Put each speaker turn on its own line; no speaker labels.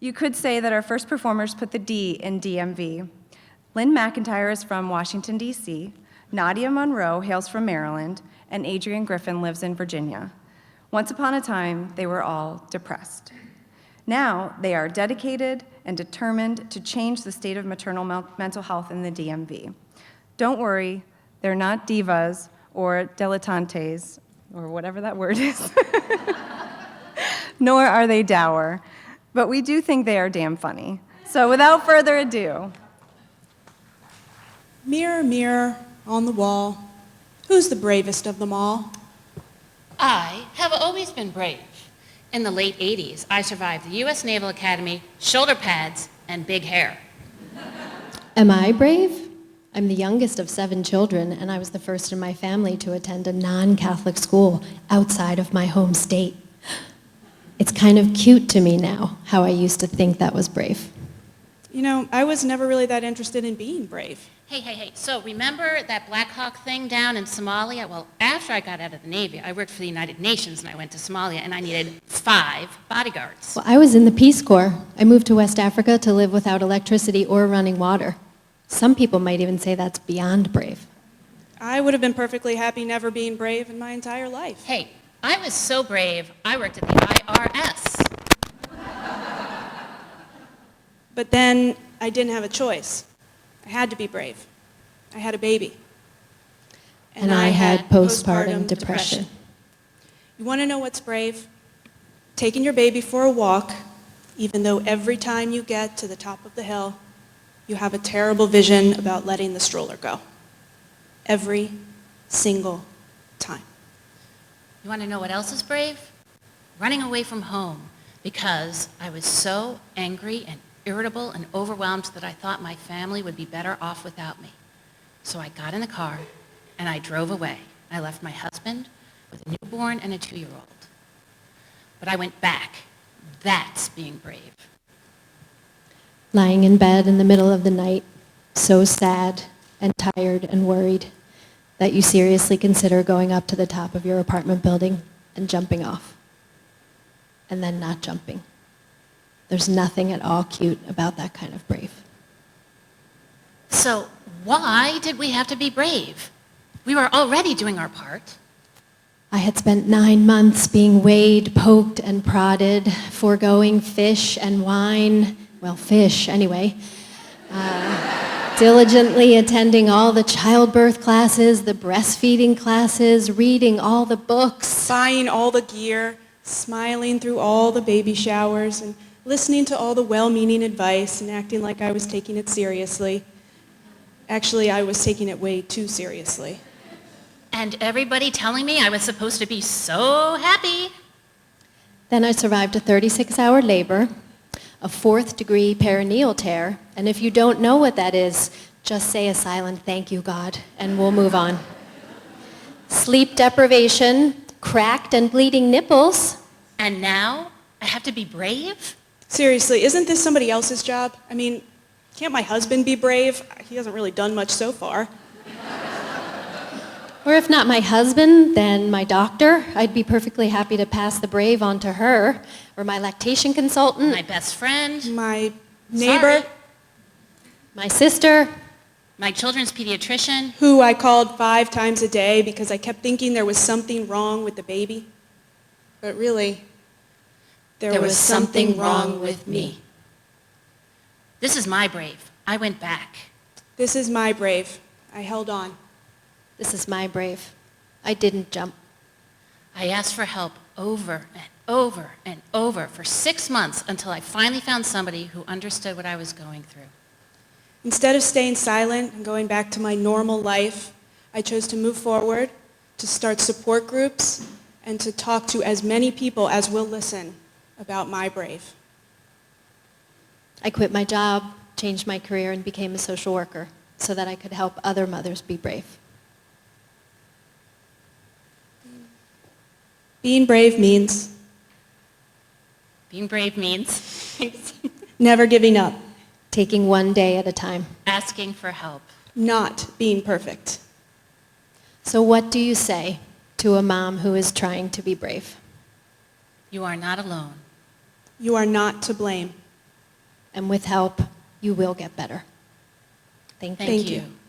You could say that our first performers put the D in DMV. Lynne McIntyre is from Washington, D.C., Nadia Monroe hails from Maryland, and Adrienne Griffin lives in Virginia. Once upon a time, they were all depressed. Now, they are dedicated and determined to change the state of maternal mental health in the DMV. Don't worry, they're not divas or dilettantes, or whatever that word is, nor are they dour, but we do think they are damn funny. So without further ado.
Mirror, mirror on the wall, who's the bravest of them all?
I have always been brave. In the late 80s, I survived the U.S. Naval Academy, shoulder pads, and big hair.
Am I brave? I'm the youngest of 7 children, and I was the first in my family to attend a non-Catholic school outside of my home state. It's kind of cute to me now, how I used to think that was brave.
You know, I was never really that interested in being brave.
Hey, so remember that Black Hawk thing down in Somalia? Well, after I got out of the Navy, I worked for the United Nations, and I went to Somalia, and I needed 5 bodyguards.
Well, I was in the Peace Corps. I moved to West Africa to live without electricity or running water. Some people might even say that's beyond brave.
I would have been perfectly happy never being brave in my entire life.
Hey, I was so brave, I worked at the IRS.
But then I didn't have a choice. I had to be brave. I had a baby.
And I had postpartum depression.
You want to know what's brave? Taking your baby for a walk, even though every time you get to the top of the hill, you have a terrible vision about letting the stroller go. Every single time.
You want to know what else is brave? Running away from home because I was so angry and irritable and overwhelmed that I thought my family would be better off without me. So I got in the car and I drove away. I left my husband with a newborn and a 2-year-old. But I went back. That's being brave.
Lying in bed in the middle of the night, so sad and tired and worried that you seriously consider going up to the top of your apartment building and jumping off. And then not jumping. There's nothing at all cute about that kind of brave.
So why did we have to be brave? We were already doing our part.
I had spent 9 months being weighed, poked, and prodded, foregoing fish and wine, well, fish anyway, diligently attending all the childbirth classes, the breastfeeding classes, reading all the books.
Buying all the gear, smiling through all the baby showers, and listening to all the well-meaning advice and acting like I was taking it seriously. Actually, I was taking it way too seriously.
And everybody telling me I was supposed to be so happy.
Then I survived a 36-hour labor, a 4th-degree perineal tear, and if you don't know what that is, just say a silent thank you, God, and we'll move on. Sleep deprivation, cracked and bleeding nipples.
And now I have to be brave?
Seriously, isn't this somebody else's job? I mean, can't my husband be brave? He hasn't really done much so far.
Or if not my husband, then my doctor. I'd be perfectly happy to pass the brave on to her. Or my lactation consultant.
My best friend.
My neighbor.
Sorry.
My sister.
My children's pediatrician.
Who I called 5 times a day because I kept thinking there was something wrong with the baby. But really, there was something wrong with me.
This is my brave. I went back.
This is my brave. I held on.
This is my brave. I didn't jump.
I asked for help over and over and over for 6 months until I finally found somebody who understood what I was going through.
Instead of staying silent and going back to my normal life, I chose to move forward, to start support groups, and to talk to as many people as will listen about my brave.
I quit my job, changed my career, and became a social worker so that I could help other mothers be brave.
Being brave means
Being brave means
never giving up,
Taking one day at a time.
asking for help.
not being perfect.
So what do you say to a mom who is trying to be brave?
You are not alone.
You are not to blame.
And with help, you will get better. Thank you.
Thank
you.
you.